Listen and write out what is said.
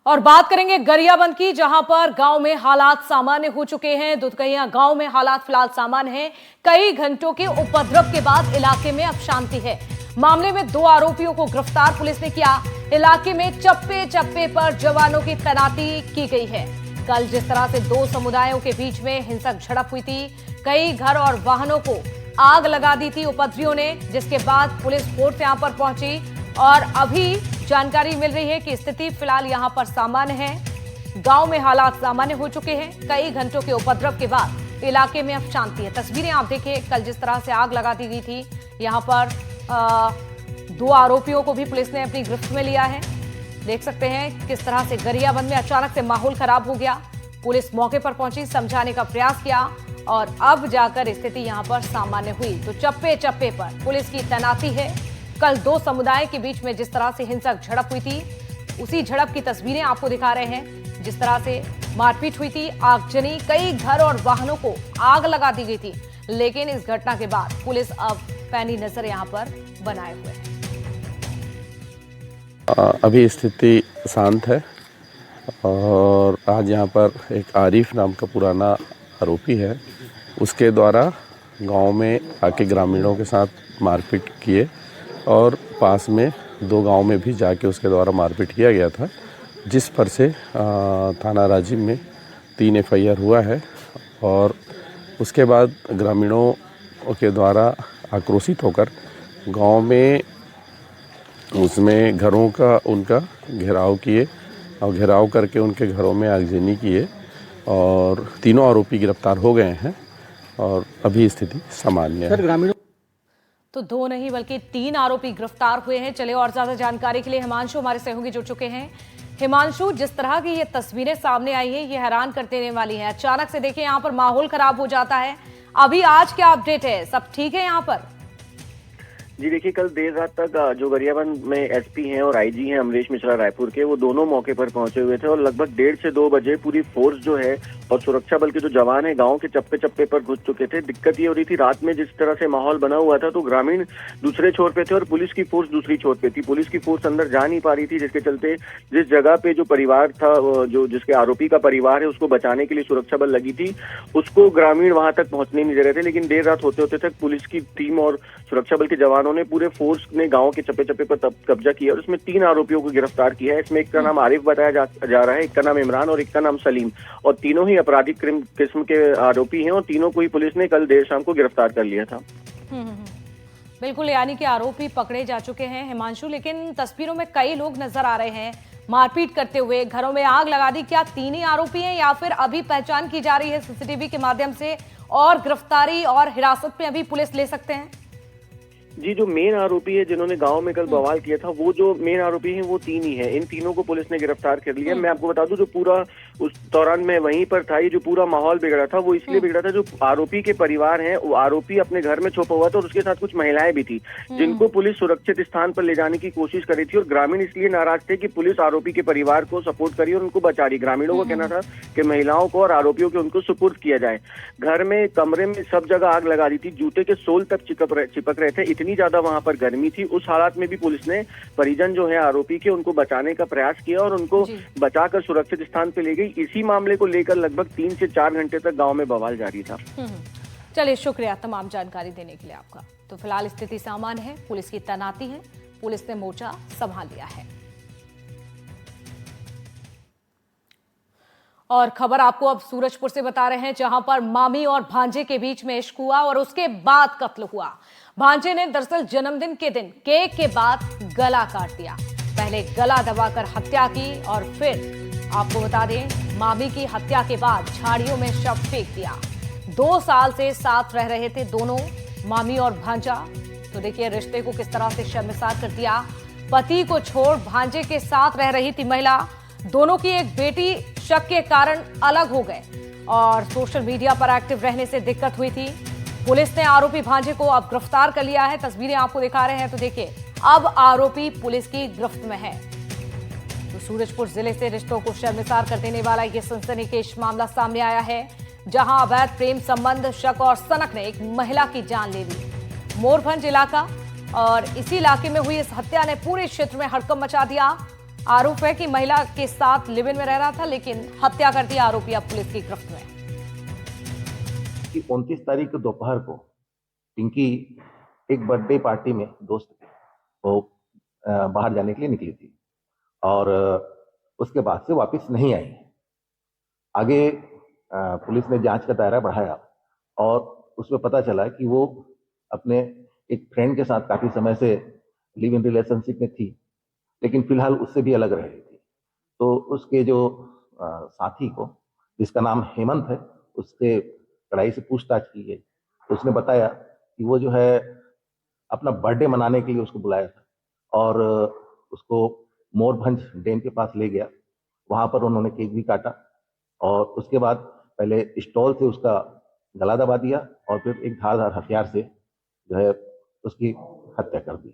और बात करेंगे गरियाबंद की, जहां पर गांव में हालात सामान्य हो चुके हैं। दुधकहिया गांव में हालात फिलहाल सामान्य हैं। कई घंटों के उपद्रव के बाद इलाके में अब शांति है। मामले में 2 आरोपियों को गिरफ्तार पुलिस ने किया। इलाके में चप्पे चप्पे पर जवानों की तैनाती की गई है। कल जिस तरह से 2 समुदायों के बीच में हिंसक झड़प हुई थी, कई घर और वाहनों को आग लगा दी थी उपद्रवियों ने, जिसके बाद पुलिस फोर्स यहां पर पहुंची और अभी जानकारी मिल रही है कि स्थिति फिलहाल यहां पर सामान्य है। गांव में हालात सामान्य हो चुके हैं। कई घंटों के उपद्रव के बाद इलाके में अब शांति है। तस्वीरें आप देखिए, कल जिस तरह से आग लगा दी गई थी, यहां पर 2 आरोपियों को भी पुलिस ने अपनी गिरफ्त में लिया है। देख सकते हैं किस तरह से गरियाबंद में अचानक से माहौल खराब हो गया। पुलिस मौके पर पहुंची, समझाने का प्रयास किया और अब जाकर स्थिति यहां पर सामान्य हुई। तो चप्पे चप्पे पर पुलिस की तैनाती है। कल 2 समुदाय के बीच में जिस तरह से हिंसक झड़प हुई थी, उसी झड़प की तस्वीरें आपको दिखा रहे हैं। जिस तरह से मारपीट हुई थी, आगजनी, कई घर और वाहनों को आग लगा दी गई थी। लेकिन इस घटना के बाद पुलिस अब पैनी नजर यहां पर बनाए हुए है। अभी स्थिति शांत है और आज यहाँ पर एक आरिफ नाम का पुराना आरोपी है, उसके द्वारा गांव में आके ग्रामीणों के साथ मारपीट किए और पास में 2 गांव में भी जाके उसके द्वारा मारपीट किया गया था, जिस पर से थाना राजीव में 3 FIR हुआ है। और उसके बाद ग्रामीणों के द्वारा आक्रोशित होकर गांव में उसमें घरों का उनका घेराव किए और घेराव करके उनके घरों में आगजनी किए और 3 आरोपी गिरफ्तार हो गए हैं और अभी स्थिति सामान्य है। ग्रामीणों तो 2 नहीं बल्कि 3 आरोपी गिरफ्तार हुए हैं। चले और ज्यादा जानकारी के लिए हिमांशु हमारे सहयोगी जुड़ चुके हैं। हिमांशु, जिस तरह की ये तस्वीरें सामने आई है, ये हैरान कर देने वाली है। अचानक से देखिए यहाँ पर माहौल खराब हो जाता है। अभी आज क्या अपडेट है? सब ठीक है यहाँ पर? जी देखिए, कल देर रात तक जो गरियाबंद में SP हैं और IG हैं अमरीश मिश्रा रायपुर के, वो दोनों मौके पर पहुंचे हुए थे और लगभग 1:30 से 2 बजे पूरी फोर्स जो है और सुरक्षा बल के जो जवान है गांव के चप्पे चप्पे पर घुस चुके थे। दिक्कत ये हो रही थी, रात में जिस तरह से माहौल बना हुआ था तो ग्रामीण दूसरे छोर पे थे और पुलिस की फोर्स दूसरी छोर पे थी। पुलिस की फोर्स अंदर जा नहीं पा रही थी, जिसके चलते जिस जगह पे जो परिवार था, जो जिसके आरोपी का परिवार है, उसको बचाने के लिए सुरक्षा बल लगी थी, उसको ग्रामीण वहां तक पहुंचने नहीं दे रहे थे। लेकिन देर रात होते होते तक पुलिस की टीम और सुरक्षा बल के जवानों ने, पूरे फोर्स ने गांव के चप्पे चप्पे पर कब्जा किया और इसमें 3 आरोपियों को गिरफ्तार किया है। इसमें एक का नाम आरिफ बताया जा रहा है, एक का नाम इमरान और एक का नाम सलीम, और तीनों ही आपराधिक किस्म के आरोपी हैं और तीनों को ही पुलिस ने कल देर शाम को गिरफ्तार कर लिया था। बिल्कुल, यानी कि आरोपी पकड़े जा चुके हैं हिमांशु। लेकिन तस्वीरों में कई लोग नजर आ रहे हैं मारपीट करते हुए, घरों में आग लगा दी। क्या 3 ही आरोपी हैं या फिर अभी पहचान की जा रही है CCTV के माध्यम से और गिरफ्तारी और हिरासत में अभी पुलिस ले सकते हैं? जी, जो मेन आरोपी है जिन्होंने गांव में कल बवाल किया था, वो जो मेन आरोपी हैं वो 3 ही हैं। इन तीनों को पुलिस ने गिरफ्तार कर लिया। मैं आपको बता दूं, जो पूरा उस दौरान मैं वहीं पर था, ये जो पूरा माहौल बिगड़ा था वो इसलिए बिगड़ा था, जो आरोपी के परिवार हैं, वो आरोपी अपने घर में छुपा हुआ था और उसके साथ कुछ महिलाएं भी थी, जिनको पुलिस सुरक्षित स्थान पर ले जाने की कोशिश कर रही थी। और ग्रामीण इसलिए नाराज थे कि पुलिस आरोपी के परिवार को सपोर्ट करी और उनको बचा रही। ग्रामीणों का कहना था कि महिलाओं को और आरोपियों को उनको सुपुर्द किया जाए। घर में, कमरे में सब जगह आग लगा दी थी, जूते के सोल तक चिपक रहे थे, इतनी ज्यादा वहां पर गर्मी थी। उस हालात में भी पुलिस ने परिजन जो है आरोपी के, उनको बचाने का प्रयास किया और उनको बचाकर सुरक्षित स्थान पर ले गई। इसी मामले को लेकर लगभग 3 से 4 घंटे तक गांव में बवाल जारी था। चलिए, शुक्रिया तमाम जानकारी देने के लिए आपका। तो फिलहाल स्थिति सामान्य है, पुलिस की तैनाती है, पुलिस ने मोर्चा संभाल लिया है। और खबर आपको अब सूरजपुर से बता रहे हैं, जहां पर मामी और भांजे के बीच में इश्क हुआ और उसके बाद कत्ल हुआ। भांजे ने दरअसल जन्मदिन के दिन केक के बाद गला काट दिया। पहले गला दबाकर हत्या की और फिर आपको बता दें, मामी की हत्या के बाद झाड़ियों में शव फेंक दिया। 2 साल से साथ रह रहे थे दोनों, मामी और भांजा। तो देखिए रिश्ते को किस तरह से शर्मसार कर दिया। पति को छोड़ भांजे के साथ रह रही थी महिला। दोनों की एक बेटी शक के कारण अलग हो गए और सोशल मीडिया पर एक्टिव रहने से दिक्कत हुई थी। पुलिस ने आरोपी भांजे को अब गिरफ्तार कर लिया है। तस्वीरें आपको दिखा रहे हैं, तो देखिए अब आरोपी पुलिस की गिरफ्त में है। तो सूरजपुर जिले से रिश्तों को शर्मसार कर देने वाला यह सनसनीखेज मामला सामने आया है, जहां अवैध प्रेम संबंध, शक और सनक ने एक महिला की जान ले ली। मोरभंज इलाका और इसी इलाके में हुई इस हत्या ने पूरे क्षेत्र में हड़कंप मचा दिया। आरोप है कि महिला के साथ लिव इन में रह रहा था, लेकिन हत्या कर दी। आरोपी अब पुलिस की गिरफ्त में। कि 29 तारीख को दोपहर को पिंकी एक बर्थडे पार्टी में दोस्त वो बाहर जाने के लिए निकली थी और उसके बाद से वापस नहीं आई। आगे पुलिस ने जांच का दायरा बढ़ाया और उसमें पता चला कि वो अपने एक फ्रेंड के साथ काफी समय से लिव इन रिलेशनशिप में थी, लेकिन फिलहाल उससे भी अलग रह रही थी। तो उसके जो साथी को, जिसका नाम हेमंत है, उससे कड़ाई से पूछताछ की गई तो उसने बताया कि वो जो है अपना बर्थडे मनाने के लिए उसको बुलाया था और उसको मोरभंज डैम के पास ले गया। वहां पर उन्होंने केक भी काटा और उसके बाद पहले स्टॉल से उसका गला दबा दिया और फिर एक धारदार हथियार से जो है उसकी हत्या कर दी।